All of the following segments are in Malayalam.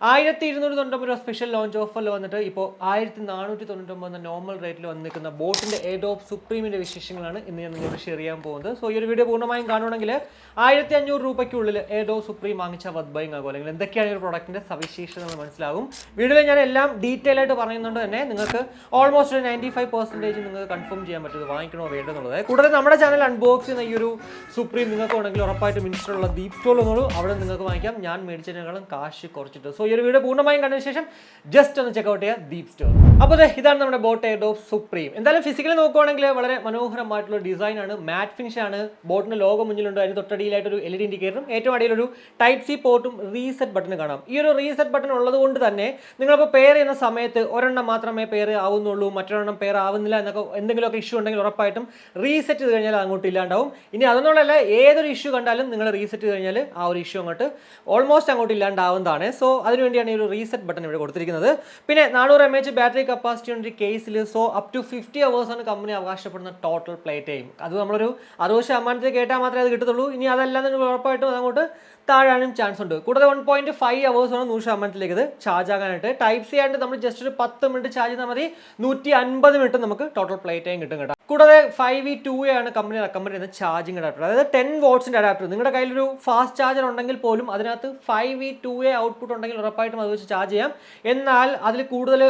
1299 രൂപ സ്പെഷ്യൽ ലോഞ്ച് ഓഫറിൽ വന്നിട്ട് ഇപ്പോൾ 1499 എന്ന നോർമൽ റേറ്റിൽ വന്ന് നിൽക്കുന്ന ബോട്ടിൻ്റെ എയർഡ്രോപ്പ് സുപ്രീമിൻ്റെ വിശേഷങ്ങളാണ് ഇന്ന് ഞാൻ നിങ്ങളോട് ഷെയർ ചെയ്യാൻ പോകുന്നത്. സോ ഈ ഒരു വീഡിയോ പൂർണ്ണമായും കാണുകയാണെങ്കിൽ 1500 രൂപയ്ക്കുള്ളിൽ എയർഡ്രോപ്പ് സുപ്രീം വാങ്ങിച്ച വത് ബൈങ് ആകും, അല്ലെങ്കിൽ എന്തൊക്കെയാണ് ഈ ഒരു പ്രോഡക്റ്റിൻ്റെ സവിശേഷതകൾ മനസ്സിലാകും. വീഡിയോയിൽ ഞാൻ എല്ലാം ഡീറ്റെയിൽ ആയിട്ട് പറയുന്നുണ്ട് തന്നെ നിങ്ങൾക്ക് ഓൾമോസ്റ്റ് ഒരു 95% നിങ്ങൾക്ക് കൺഫേം ചെയ്യാൻ പറ്റും വാങ്ങിക്കണോ വേണ്ടെന്നുള്ളത്. കൂടാതെ നമ്മുടെ ചാനൽ അൺബോക്സ് ചെയ്യുന്ന ഈ ഒരു സുപ്രീം നിങ്ങൾക്ക് വേണമെങ്കിൽ ഉറപ്പായിട്ടും ഇൻസ്റ്റോളുള്ള ദീപ് സ്റ്റോൾ എന്നോളൂ, അവിടെ നിങ്ങൾക്ക് വാങ്ങിക്കാം. ഞാൻ മേടിച്ചതിനേക്കാളും കാശ് കുറച്ചിട്ട്. സോ ഈ ഒരു വീഡിയോ പൂർണ്ണമായും കണ്ടതിന് ശേഷം ജസ്റ്റ് ഒന്ന് ചെക്കൗട്ട് ചെയ്യുക ദീപ് സ്റ്റോർ. അപ്പോൾ ഇതാണ് നമ്മുടെ ബോട്ട് എയർഡ്രോപ്പ് സുപ്രീം. എന്തായാലും ഫിസിക്കലി നോക്കുകയാണെങ്കിൽ വളരെ മനോഹരമായിട്ടുള്ള ഡിസൈൻ ആണ്, മാറ്റ് ഫിനിഷ് ആണ്. ബോട്ടിന്റെ ലോഗോ മുന്നിലുണ്ട്, അതിന് തൊട്ടടിയിലായിട്ടൊരു LED ഇൻഡിക്കേറ്ററും ഏറ്റവും അടിയിലൊരു ടൈപ്പ് സി പോർട്ടും റീസെറ്റ് ബട്ടൺ കാണാം. ഈ ഒരു റീസെറ്റ് ബട്ടൺ ഉള്ളത് കൊണ്ട് തന്നെ നിങ്ങളിപ്പോൾ പെയർ ചെയ്യുന്ന സമയത്ത് ഒരെണ്ണം മാത്രമേ പെയർ ആവുന്നുള്ളൂ, മറ്റൊരെണ്ണം പെയർ ആവുന്നില്ല എന്നൊക്കെ എന്തെങ്കിലുമൊക്കെ ഇഷ്യൂ ഉണ്ടെങ്കിൽ ഉറപ്പായിട്ടും റീസെറ്റ് ചെയ്ത് കഴിഞ്ഞാൽ അങ്ങോട്ട് ഇല്ലാണ്ടാവും. ഇനി അതൊന്നുമല്ല, ഏതൊരു ഇഷ്യൂ കണ്ടാലും നിങ്ങൾ റീസെറ്റ് ചെയ്ത് കഴിഞ്ഞാൽ ആ ഒരു ഇഷ്യൂ അങ്ങോട്ട് ഓൾമോസ്റ്റ് അങ്ങോട്ട് ഇല്ലാണ്ടാവുന്നതാണ്. സോ അതിനുവേണ്ടിയാണ് ഈ ഒരു റീസെറ്റ് ബട്ടൺ ഇവിടെ കൊടുത്തിരിക്കുന്നത്. പിന്നെ 400 mAh ബാറ്ററി കപ്പാസിറ്റി ഉണ്ട് കേസിൽ. സോ അപ് ടു 50 hours ആണ് കമ്പനി അവകാശപ്പെടുന്ന ടോട്ടൽ പ്ലേ ടൈം. അത് നമ്മളൊരു 60% കേട്ടാൽ മാത്രമേ അത് കിട്ടത്തുള്ളൂ. ഇനി അതല്ലാതെ ഉറപ്പായിട്ടും അതങ്ങോട്ട് താഴാനും ചാൻസ് ഉണ്ട്. കൂടാതെ 1.5 hours ആണ് 100%ലേക്ക് ഇത് ചാർജ് ആകാനായിട്ട്. ടൈപ്പ് സി ആയിട്ട് നമ്മൾ ജസ്റ്റ് ഒരു 10 മിനിറ്റ് ചാർജ് ചെയ്താൽ മതി, 150 മിനിറ്റ് നമുക്ക് ടോട്ടൽ പ്ലേ ടൈം കിട്ടും കേട്ടോ. കൂടാതെ 5V2A ആണ് കമ്പനി റെക്കമെൻഡ് ചെയ്യുന്ന ചാർജിങ് അഡാപ്റ്റർ, അതായത് 10 wattsന്റെ അഡാപ്റ്റർ. നിങ്ങളുടെ കയ്യിലൊരു ഫാസ്റ്റ് ചാർജർ ഉണ്ടെങ്കിൽ പോലും അതിനകത്ത് 5V2A ഔട്ട്പുട്ട് ഉണ്ടെങ്കിൽ ഉറപ്പായിട്ടും അത് വെച്ച് ചാർജ് ചെയ്യാം. എന്നാൽ അതിൽ കൂടുതൽ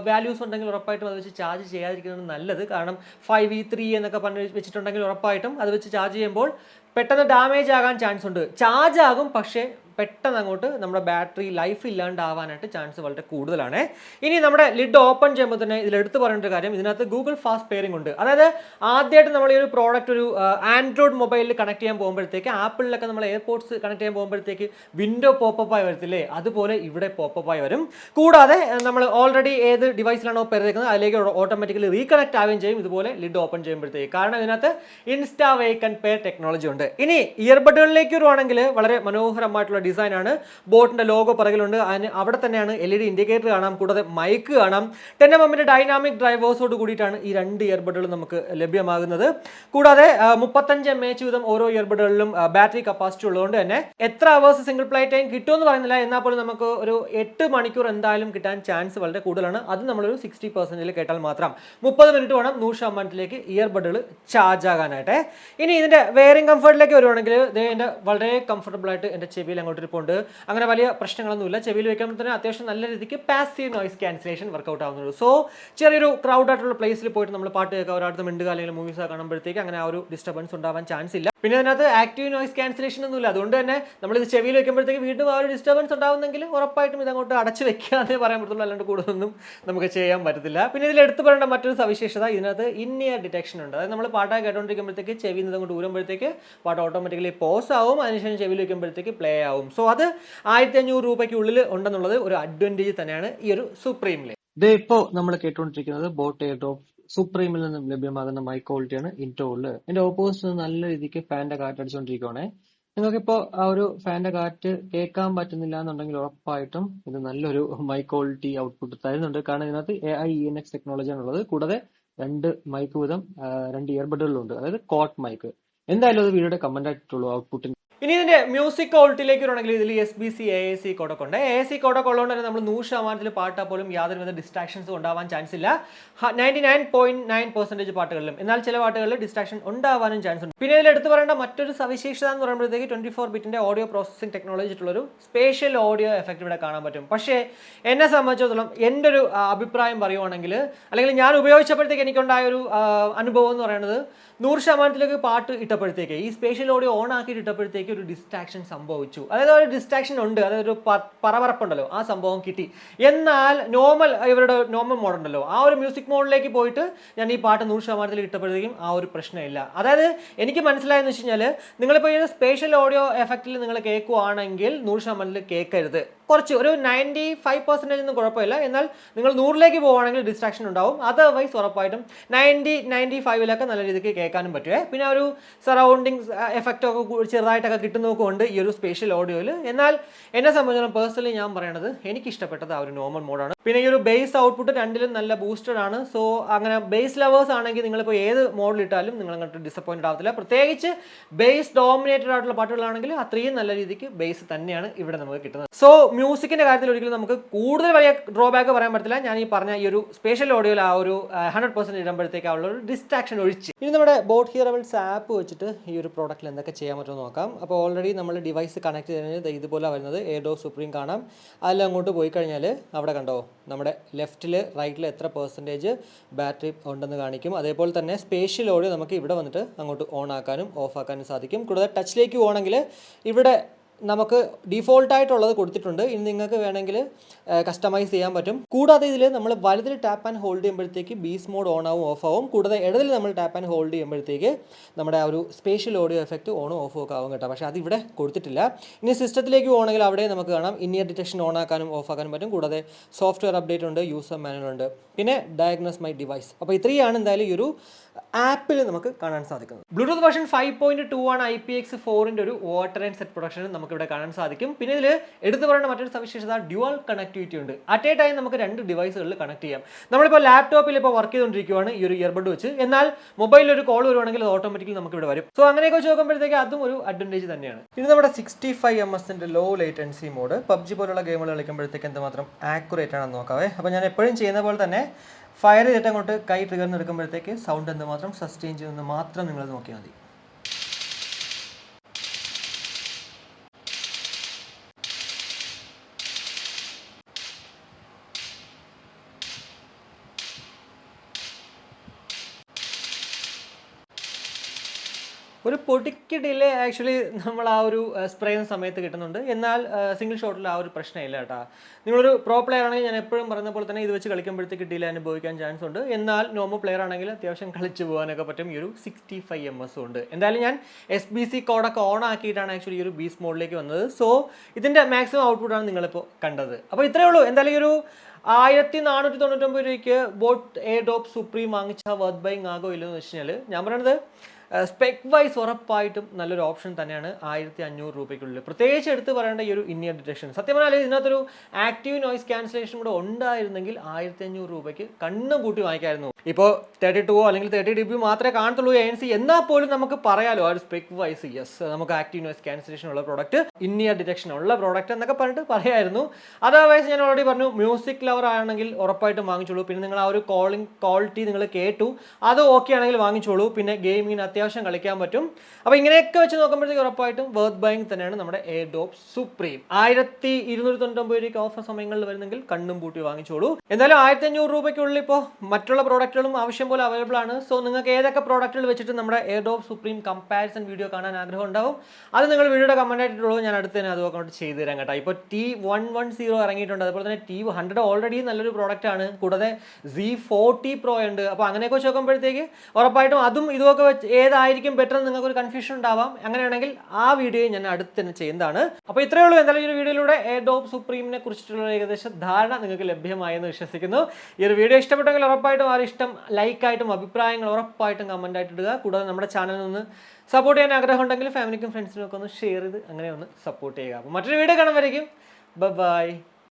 വാല്യൂസ് ഉണ്ടെങ്കിൽ ഉറപ്പായിട്ടും അത് വെച്ച് ചാർജ് ചെയ്യാതിരിക്കുന്നത് നല്ലത്. കാരണം 5V3 എന്നൊക്കെ പറഞ്ഞ് വെച്ചിട്ടുണ്ടെങ്കിൽ ഉറപ്പായിട്ടും അത് വെച്ച് ചാർജ് ചെയ്യുമ്പോൾ പെട്ടെന്ന് ഡാമേജ് ആകാൻ ചാൻസ് ഉണ്ട്. ചാർജ് ആകും, പക്ഷേ പെട്ടെന്ന് അങ്ങോട്ട് നമ്മുടെ ബാറ്ററി ലൈഫ് ഇല്ലാണ്ടാവാനായിട്ട് ചാൻസ് വളരെ കൂടുതലാണ്. ഇനി നമ്മുടെ ലിഡ് ഓപ്പൺ ചെയ്യുമ്പോൾ തന്നെ ഇതിൽ എടുത്ത് പറയേണ്ട ഒരു കാര്യം, ഇതിനകത്ത് ഗൂഗിൾ ഫാസ്റ്റ് പെയറിംഗ് ഉണ്ട്. അതായത് ആദ്യമായിട്ട് നമ്മൾ ഈ ഒരു പ്രോഡക്റ്റ് ഒരു ആൻഡ്രോയിഡ് മൊബൈലിൽ കണക്ട് ചെയ്യാൻ പോകുമ്പോഴത്തേക്ക്, ആപ്പിളിലൊക്കെ നമ്മൾ എയർപോർട്സ് കണക്ട് ചെയ്യാൻ പോകുമ്പോഴത്തേക്ക് വിൻഡോ പോപ്പപ്പായി വരത്തില്ലേ, അതുപോലെ ഇവിടെ പോപ്പപ്പായി വരും. കൂടാതെ നമ്മൾ ഓൾറെഡി ഏത് ഡിവൈസിലാണോ പെയർ ചെയ്തേക്കുന്നത് അതിലേക്ക് ഓട്ടോമാറ്റിക്കലി റീകണക്ട് ആവുകയും ചെയ്യും ഇതുപോലെ ലിഡ് ഓപ്പൺ ചെയ്യുമ്പോഴത്തേക്ക്. കാരണം ഇതിനകത്ത് insta wake and pair technology ഉണ്ട്. ഇനി ഇയർബഡുകളിലേക്ക് വരുവാണെങ്കിൽ വളരെ മനോഹരമായിട്ടുള്ള ഡിസൈൻ ആണ്. ബോട്ടിന്റെ ലോഗോ പിറകിലുണ്ട്, അതിന് അവിടെ തന്നെയാണ് LED ഇൻഡിക്കേറ്റർ കാണാം, കൂടാതെ മൈക്ക് കാണാം. 10mm ഡൈനാമിക് ഡ്രൈവേഴ്സോട് കൂടിയിട്ടാണ് ഈ 2 ഇയർബഡുകൾ നമുക്ക് ലഭ്യമാകുന്നത്. കൂടാതെ 35 mAh വീതം ഓരോ ഇയർബഡുകളിലും ബാറ്ററി കപ്പാസിറ്റി ഉള്ളതുകൊണ്ട് തന്നെ എത്ര അവേഴ്സ് സിംഗിൾ പ്ലേ ടൈം കിട്ടുമെന്ന് പറയുന്നില്ല, എന്നാൽ പോലും നമുക്ക് ഒരു 8 മണിക്കൂർ എന്തായാലും കിട്ടാൻ ചാൻസ് വളരെ കൂടുതലാണ്. അത് നമ്മളൊരു 60% കേട്ടാൽ മാത്രം. 30 മിനിറ്റ് വേണം 100%ലേക്ക് ഇയർബഡുകൾ ചാർജ് ആകാനായിട്ട്. ഇനി ഇതിന്റെ വെയറിംഗ് കംഫർട്ടിലേക്ക് വരുവാണെങ്കിൽ ഇതിന്റെ വളരെ കംഫർട്ടബിൾ ആയിട്ട് എൻ്റെ ചെവിയിൽ അങ്ങോട്ട് ഇരിപ്പുണ്ട്. അങ്ങനെ വലിയ പ്രശ്നങ്ങളൊന്നുമില്ല. ചെവിയിൽ വെക്കുമ്പോൾ തന്നെ അത്യാവശ്യം നല്ല രീതിക്ക് പാസീവ് നോയിസ് ക്യാൻസലേഷൻ വർക്കൗട്ട് ആവുന്നുള്ളൂ. സോ ചെറിയൊരു ക്രൗഡ് ആയിട്ടുള്ള പ്ലേസിൽ പോയിട്ട് നമ്മൾ പാട്ട് കേൾക്കുക, ഒരാളുടെ മിണ്ടുക അല്ലെങ്കിൽ മൂവീസ് കാണുമ്പോഴത്തേക്ക് അങ്ങനെ ആ ഒരു ഡിസ്റ്റർബൻസ് ഉണ്ടാവാൻ ചാൻസ് ഇല്ല. പിന്നെ അതിനകത്ത് ആക്റ്റീവ് നോയിസ് ക്യാൻസലേഷൻ ഒന്നുമില്ല. അതുകൊണ്ട് തന്നെ നമ്മളിത് ചെവിയിൽ വെക്കുമ്പോഴത്തേക്ക് വീണ്ടും ആ ഒരു ഡിസ്റ്റർബൻസ് ഉണ്ടാവുന്നെങ്കിൽ ഉറപ്പായിട്ടും ഇതങ്ങോട്ട് അടച്ചു വെക്കാതെ പറയാൻ പറ്റുള്ളൂ, അല്ലാണ്ട് കൂടുതലൊന്നും നമുക്ക് ചെയ്യാൻ പറ്റത്തില്ല. പിന്നെ ഇതിൽ എടുത്തു പറയേണ്ട മറ്റൊരു സവിശേഷത, ഇതിനകത്ത് ഇൻ ഇയർ ഡിറ്റക്ഷൻ ഉണ്ട്. അതായത് നമ്മൾ പാട്ട് കേട്ടോണ്ടിരിക്കുമ്പോഴത്തേക്ക് ചെവിയിൽ നിന്ന് അങ്ങോട്ട് ഊരുമ്പോഴത്തേക്ക് പാട്ട് ഓട്ടോമാറ്റിക്കലി പോസ് ആവും, അതിനുശേഷം ചെവിയിൽ വെക്കുമ്പോഴത്തേക്ക് പ്ലേ ആവും. സോ അത് 1500 രൂപയ്ക്കുള്ളിൽ ഉണ്ടെന്നുള്ളത് ഒരു അഡ്വാൻറ്റേജ് തന്നെയാണ് ഈ ഒരു സുപ്രീമിൽ. ഇത് ഇപ്പോൾ നമ്മൾ കേട്ടുകൊണ്ടിരിക്കുന്നത് ബോട്ട് എയർഡ്രോപ്പ് സുപ്രീമിൽ നിന്നും ലഭ്യമാകുന്ന മൈക്ക് ക്വാളിറ്റിയാണ്. ഇൻട്രോളിൽ എന്റെ ഓപ്പോസിറ്റ് നല്ല രീതിക്ക് ഫാന്റെ കാറ്റ് അടിച്ചുകൊണ്ടിരിക്കുകയാണ്. നിങ്ങൾക്കിപ്പോൾ ആ ഒരു ഫാന്റെ കാറ്റ് കേൾക്കാൻ പറ്റുന്നില്ല എന്നുണ്ടെങ്കിൽ ഉറപ്പായിട്ടും ഇത് നല്ലൊരു മൈക്ക് ക്വാളിറ്റി ഔട്ട്പുട്ട് തരുന്നുണ്ട്. കാരണം ഇതിനകത്ത് AI ENX ടെക്നോളജിയാണ് ഉള്ളത്. കൂടാതെ 2 മൈക്ക് വീതം 2 ഇയർബഡുകളുണ്ട്, അതായത് കോട്ട് മൈക്ക്. എന്തായാലും അത് വീഡിയോയുടെ കമന്റ് ആയിട്ടുള്ളൂ ഔട്ട്പുട്ടിന്. ഇനി ഇതിന്റെ മ്യൂസിക് ക്വാളിറ്റിയിലേക്ക് വരുവാണെങ്കിൽ ഇതിൽ SBC AAC കോഡൊക്കെ ഉണ്ട്. AAC കോഡൊക്കെ ഉള്ളതുകൊണ്ട് തന്നെ നമ്മൾ 100% പാട്ടാൽ പോലും യാതൊരുവിധ ഡിസ്ട്രാക്ഷൻസും ഉണ്ടാവാൻ ചാൻസ് ഇല്ല 99.9% പാട്ടുകളിലും. എന്നാൽ ചില പാട്ടുകളിൽ ഡിസ്ട്രാക്ഷൻ ഉണ്ടാവാനും ചാൻസ് ഉണ്ട്. പിന്നെ ഇതിൽ എടുത്തു പറയേണ്ട മറ്റൊരു സവിശേഷത എന്ന് പറയുമ്പോഴത്തേക്ക് 24 ബിറ്റിന്റെ ഓഡിയോ പ്രോസസ്സിംഗ് ടെക്നോളജി ആയിട്ടുള്ളൊരു സ്പേഷ്യൽ ഓഡിയോ എഫക്റ്റ് ഇവിടെ കാണാൻ പറ്റും. പക്ഷേ എന്നെ സംബന്ധിച്ചിടത്തോളം എൻ്റെ ഒരു അഭിപ്രായം പറയുവാണെങ്കിൽ, അല്ലെങ്കിൽ ഞാൻ ഉപയോഗിച്ചപ്പോഴത്തേക്ക് എനിക്കുണ്ടായ ഒരു അനുഭവം എന്ന് പറയുന്നത്, 100%ലേക്ക് പാട്ട് ഇട്ടപ്പോഴത്തേക്ക് ഈ സ്പേഷ്യൽ ഓഡിയോ ഓൺ ആക്കിയിട്ട് ഇട്ടപ്പോഴത്തേക്ക് ഒരു ഡിസ്ട്രാക്ഷൻ സംഭവിച്ചു. അതായത് ഒരു ഡിസ്ട്രാക്ഷൻ ഉണ്ട്, അതായത് ഒരു പറവറപ്പുണ്ടല്ലോ, ആ സംഭവം കിട്ടി. എന്നാൽ ഇവരുടെ നോർമൽ മോഡ് ഉണ്ടല്ലോ, ആ ഒരു മ്യൂസിക് മോഡിലേക്ക് പോയിട്ട് ഞാൻ ഈ പാട്ട് 100% ഇട്ടപ്പോഴത്തേക്കും ആ ഒരു പ്രശ്നമില്ല. അതായത് എനിക്ക് മനസ്സിലായെന്ന് വെച്ച് കഴിഞ്ഞാൽ, നിങ്ങളിപ്പോൾ ഈ സ്പേഷ്യൽ ഓഡിയോ എഫക്റ്റിൽ നിങ്ങൾ കേൾക്കുവാണെങ്കിൽ 100% കേൾക്കരുത്. കുറച്ച് ഒരു 95% ഒന്നും കുഴപ്പമില്ല. എന്നാൽ നിങ്ങൾ 100ലേക്ക് പോവുകയാണെങ്കിൽ ഡിസ്ട്രാക്ഷൻ ഉണ്ടാവും. അതർവൈസ് ഉറപ്പായിട്ടും 90-95 നല്ല രീതിക്ക് കേൾക്കാനും പറ്റുമേ. പിന്നെ ഒരു സറൗണ്ടിങ് എഫക്റ്റ് ഒക്കെ ചെറുതായിട്ടൊക്കെ കിട്ടുന്നതൊക്കെ ഈ ഒരു സ്പേഷ്യൽ ഓഡിയോയിൽ. എന്നാൽ എന്നെ സംബന്ധിച്ചിടത്തോളം പേഴ്സണലി ഞാൻ പറയണത് എനിക്ക് ഇഷ്ടപ്പെട്ടത് ആ ഒരു നോർമൽ മോഡാണ്. പിന്നെ ഈ ഒരു ബേസ് ഔട്ട്പുട്ട് രണ്ടിലും നല്ല ബൂസ്റ്റഡ് ആണ്. സോ അങ്ങനെ ബേസ് ലവേഴ്സ് ആണെങ്കിൽ നിങ്ങളിപ്പോൾ ഏത് മോഡൽ ഇട്ടാലും നിങ്ങൾ അങ്ങോട്ട് ഡിസപ്പോയിൻറ്റ് ആവത്തില്ല. പ്രത്യേകിച്ച് ബേസ് ഡോമിനേറ്റഡ് ആയിട്ടുള്ള പാട്ടുകളാണെങ്കിൽ അത്രയും നല്ല രീതിക്ക് ബേസ് തന്നെയാണ് ഇവിടെ നമുക്ക് കിട്ടുന്നത്. സോ മ്യൂസിക്കിൻ്റെ കാര്യത്തിൽ ഒരിക്കലും നമുക്ക് കൂടുതൽ വലിയ ഡ്രോബാക്ക് പറയാൻ പറ്റില്ല. ഞാൻ ഈ പറഞ്ഞ ഈ ഒരു സ്പെഷ്യൽ ഓഡിയോയിൽ ആ ഒരു 100% ഇടുമ്പോഴത്തേക്ക് ഉള്ള ഒരു ഡിസ്ട്രാക്ഷൻ ഒഴിച്ച്. ഇനി നമ്മുടെ ബോട്ട് ഹിയറബിൾസ് ആപ്പ് വെച്ചിട്ട് ഈ ഒരു പ്രോഡക്റ്റിൽ എന്തൊക്കെ ചെയ്യാൻ പറ്റുമെന്ന് നോക്കാം. അപ്പോൾ ഓൾറെഡി നമ്മൾ ഡിവൈസ് കണക്ട് ചെയ്ത് ഇതുപോലെ വരുന്നത് AirDrop Supreme കാണാം. അതിൽ അങ്ങോട്ട് പോയി കഴിഞ്ഞാൽ അവിടെ കണ്ടോ നമ്മുടെ ലെഫ്റ്റിൽ റൈറ്റിൽ എത്ര പെർസെൻറ്റേജ് ബാറ്ററി ഉണ്ടെന്ന് കാണിക്കും. അതേപോലെ തന്നെ സ്പേഷ്യൽ ഓഡിയോ നമുക്ക് ഇവിടെ വന്നിട്ട് അങ്ങോട്ട് ഓൺ ആക്കാനും ഓഫ് ആക്കാനും സാധിക്കും. കൂടാതെ ടച്ചിലേക്ക് പോകണമെങ്കിൽ ഇവിടെ നമുക്ക് ഡീഫോൾട്ടായിട്ടുള്ളത് കൊടുത്തിട്ടുണ്ട്. ഇനി നിങ്ങൾക്ക് വേണമെങ്കിൽ കസ്റ്റമൈസ് ചെയ്യാൻ പറ്റും. കൂടാതെ ഇതിൽ നമ്മൾ വലതിൽ ടാപ്പ് ആൻഡ് ഹോൾഡ് ചെയ്യുമ്പോഴത്തേക്ക് ബീസ് മോഡ് ഓൺ ആവും ഓഫ് ആവും. കൂടാതെ ഇടതിൽ നമ്മൾ ടാപ്പ് ആൻഡ് ഹോൾഡ് ചെയ്യുമ്പോഴത്തേക്ക് നമ്മുടെ ആ ഒരു സ്പേഷ്യൽ ഓഡിയോ എഫക്റ്റ് ഓണും ഓഫും ഒക്കെ ആവും കേട്ടോ. പക്ഷേ അതിവിടെ കൊടുത്തിട്ടില്ല. ഇനി സിസ്റ്റത്തിലേക്ക് പോകണമെങ്കിൽ അവിടെ നമുക്ക് കാണാം ഇന്നിയർ ഡിറ്റക്ഷൻ ഓൺ ആക്കാനും ഓഫ് ആക്കാനും പറ്റും. കൂടാതെ സോഫ്റ്റ്വെയർ അപ്ഡേറ്റ് ഉണ്ട്, യൂസർ മാനുവൽ ഉണ്ട്, പിന്നെ ഡയഗ്നോസ് മൈ ഡിവൈസ്. അപ്പോൾ ഇത്രയാണ് എന്തായാലും ഈ ഒരു ആപ്പിൽ നമുക്ക് കാണാൻ സാധിക്കുന്നത്. ബ്ലൂടൂത്ത് വേർഷൻ 5.2 ആണ്. IPX4 ഒരു വാട്ടർ ആൻഡ് സെറ്റ് പ്രൊഡക്ഷൻ നമുക്കിവിടെ കാണാൻ സാധിക്കും. പിന്നെ ഇതിൽ എടുത്തു പറയേണ്ട മറ്റൊരു സവിശേഷത ഡ്യുവൽ കണക്ടിവിറ്റി ഉണ്ട്. അറ്റ് എ ടൈം നമുക്ക് 2 ഡിവൈസുകളിൽ കണക്ട് ചെയ്യാം. നമ്മളിപ്പോൾ ലാപ്ടോപ്പിൽ ഇപ്പോൾ വർക്ക് ചെയ്തുകൊണ്ടിരിക്കുകയാണ് ഈ ഒരു ഇയർബഡ് വെച്ച്. എന്നാൽ മൊബൈലിൽ ഒരു കോൾ വരുവാണെങ്കിൽ അത് ഓട്ടോമാറ്റിക്കലി നമുക്ക് ഇവിടെ വരും. സോ അങ്ങനെയൊക്കെ വെച്ച് നോക്കുമ്പോഴത്തേക്ക് അതും ഒരു അഡ്വാൻറ്റേജ് തന്നെയാണ്. ഇനി നമ്മുടെ 65 ms low latency mode PUBG പോലുള്ള ഗെയിമുകൾ കളിക്കുമ്പോഴത്തേക്ക് എന്തുമാത്രം ആക്യുറേറ്റ് ആണെന്ന് നോക്കാവേ. അപ്പോൾ ഞാൻ എപ്പോഴും ചെയ്യുന്ന പോലെ തന്നെ ഫയർ ചെയ്തിട്ട് അങ്ങോട്ട് കൈ ട്രിഗറിന് എടുക്കുമ്പോഴത്തേക്ക് സൗണ്ട് എന്തുമാത്രം സസ്റ്റെയിൻ ചെയ്യുമെന്ന് മാത്രം നിങ്ങൾ നോക്കിയാൽ മതി. ഒരു പൊടിക്ക് ഡിലേ ആക്ച്വലി നമ്മൾ ആ ഒരു സ്പ്രേ ചെയ്യുന്ന സമയത്ത് കിട്ടുന്നുണ്ട്. എന്നാൽ സിംഗിൾ ഷോട്ടിൽ ആ ഒരു പ്രശ്നമില്ല കേട്ടോ. നിങ്ങളൊരു പ്രോ പ്ലെയർ ആണെങ്കിൽ ഞാൻ എപ്പോഴും പറഞ്ഞ പോലെ തന്നെ ഇത് വെച്ച് കളിക്കുമ്പോഴത്തേക്ക് ഡിലേ അനുഭവിക്കാൻ ചാൻസ് ഉണ്ട്. എന്നാൽ നോർമൽ പ്ലെയർ ആണെങ്കിൽ അത്യാവശ്യം കളിച്ച് പോകാനൊക്കെ പറ്റും. ഈ ഒരു 65 ms ഉണ്ട്. എന്തായാലും ഞാൻ SBC കോഡൊക്കെ ഓൺ ആക്കിയിട്ടാണ് ആക്ച്വലി ഈ ഒരു ബീസ് മോഡിലേക്ക് വന്നത്. സോ ഇതിൻ്റെ മാക്സിമം ഔട്ട്പുട്ടാണ് നിങ്ങളിപ്പോൾ കണ്ടത്. അപ്പോൾ ഇത്രയേ ഉള്ളൂ. എന്തായാലും ഈ ഒരു 1499 രൂപയ്ക്ക് ബോട്ട് AirDrop Supreme വാങ്ങിച്ചാൽ വർത്ത് ബൈങ് ആകോ ഇല്ലെന്ന് വെച്ച് കഴിഞ്ഞാൽ ഞാൻ പറയണത് സ്പെക് വൈസ് ഉറപ്പായിട്ടും നല്ലൊരു ഓപ്ഷൻ തന്നെയാണ് 1500 രൂപയ്ക്കുള്ളിൽ. പ്രത്യേകിച്ച് എടുത്ത് പറയേണ്ട ഈ ഒരു ഇന്നിയർ ഡിറ്റക്ഷൻ. സത്യം പറഞ്ഞാൽ ഇതിനകത്തൊരു ആക്റ്റീവ് നോയ്സ് ക്യാൻസലേഷൻ കൂടെ ഉണ്ടായിരുന്നെങ്കിൽ 1500 രൂപയ്ക്ക് കണ്ണും കൂട്ടി വാങ്ങിക്കായിരുന്നു. ഇപ്പോൾ 32 അല്ലെങ്കിൽ 30 dB മാത്രമേ കാണത്തുള്ളൂ ANC. എന്നാൽ പോലും നമുക്ക് പറയാലോ ആ ഒരു സ്പെക് വൈസ് യെസ് നമുക്ക് ആക്റ്റീവ് നോയ്സ് ക്യാൻസലേഷൻ ഉള്ള പ്രോഡക്റ്റ്, ഇന്നിയർ ഡിറ്റക്ഷൻ ഉള്ള പ്രോഡക്റ്റ് എന്നൊക്കെ പറഞ്ഞിട്ട് പറയായിരുന്നു. അതർവൈസ് ഞാൻ ഓൾറെഡി പറഞ്ഞു മ്യൂസിക് ലവർ ആണെങ്കിൽ ഉറപ്പായിട്ടും വാങ്ങിച്ചോളൂ. പിന്നെ നിങ്ങൾ ആ ഒരു കോളിംഗ് ക്വാളിറ്റി നിങ്ങൾ കേട്ടു അത് ഓക്കെ ആണെങ്കിൽ വാങ്ങിച്ചോളൂ. പിന്നെ ഗെയിമിങ്ങിന് അത്യാവശ്യം കളിക്കാൻ പറ്റും. അപ്പോൾ ഇങ്ങനെയൊക്കെ വെച്ച് നോക്കുമ്പോഴത്തേക്ക് ഉറപ്പായിട്ടും വർത്ത് ബൈങ് തന്നെയാണ് നമ്മുടെ AirDrop Supreme. 1299 രൂപയ്ക്ക് ഓഫർ സമയങ്ങളിൽ വരുന്നെങ്കിൽ കണ്ണും പൂട്ടി വാങ്ങിച്ചോളൂ. എന്തായാലും 1500 രൂപയ്ക്കുള്ളിൽ ഇപ്പോൾ മറ്റുള്ള പ്രോഡക്റ്റുകളും ആവശ്യം പോലെ അവൈലബിൾ ആണ്. സോ നിങ്ങൾക്ക് ഏതൊക്കെ പ്രോഡക്റ്റുകൾ വെച്ചിട്ട് നമ്മുടെ AirDrop Supreme കമ്പാരിസൺ വീഡിയോ കാണാൻ ആഗ്രഹം ഉണ്ടാവും അത് നിങ്ങൾ വീഡിയോയുടെ കമന്റ് ആയിട്ടുള്ളൂ. ഞാൻ അടുത്ത് തന്നെ അതും അങ്ങോട്ട് ചെയ്തു തരാം കേട്ടോ. ഇപ്പോൾ T110 ഇറങ്ങിയിട്ടുണ്ട്. അതുപോലെ തന്നെ T100 ഓൾറെഡി നല്ലൊരു പ്രോഡക്റ്റ് ആണ്. കൂടാതെ Z40 Pro ഉണ്ട്. അപ്പോൾ അങ്ങനെയൊക്കെ വെച്ച് നോക്കുമ്പോഴത്തേക്ക് ഉറപ്പായിട്ടും അതും ഇതുമൊക്കെ വെച്ച് ഏതായിരിക്കും ബെറ്റർ എന്ന് നിങ്ങൾക്ക് ഒരു കൺഫ്യൂഷൻ ഉണ്ടാവാം. അങ്ങനെയാണെങ്കിൽ ആ വീഡിയോ ഞാൻ അടുത്ത് തന്നെ ചെയ്യുന്നതാണ്. അപ്പോൾ ഇത്രയേ ഉള്ളൂ. എന്തായാലും ഈ ഒരു വീഡിയോയിലൂടെ AirDrop Supreme കുറിച്ചിട്ടുള്ള ഏകദേശം ധാരണ നിങ്ങൾക്ക് ലഭ്യമായെന്ന് വിശ്വസിക്കുന്നു. ഈ ഒരു വീഡിയോ ഇഷ്ടപ്പെട്ടെങ്കിൽ ഉറപ്പായിട്ടും ആ ഇഷ്ടം ലൈക്കായിട്ടും അഭിപ്രായങ്ങൾ ഉറപ്പായിട്ടും കമന്റ് ആയിട്ട് ഇടുക. കൂടാതെ നമ്മുടെ ചാനലിൽ നിന്ന് സപ്പോർട്ട് ചെയ്യാൻ ആഗ്രഹം ഉണ്ടെങ്കിൽ ഫാമിലിക്കും ഫ്രണ്ട്സിനും ഒക്കെ ഒന്ന് ഷെയർ ചെയ്ത് അങ്ങനെ ഒന്ന് സപ്പോർട്ട് ചെയ്യുക. അപ്പോൾ മറ്റൊരു വീഡിയോ കാണുമ്പോഴേക്കും ബൈ.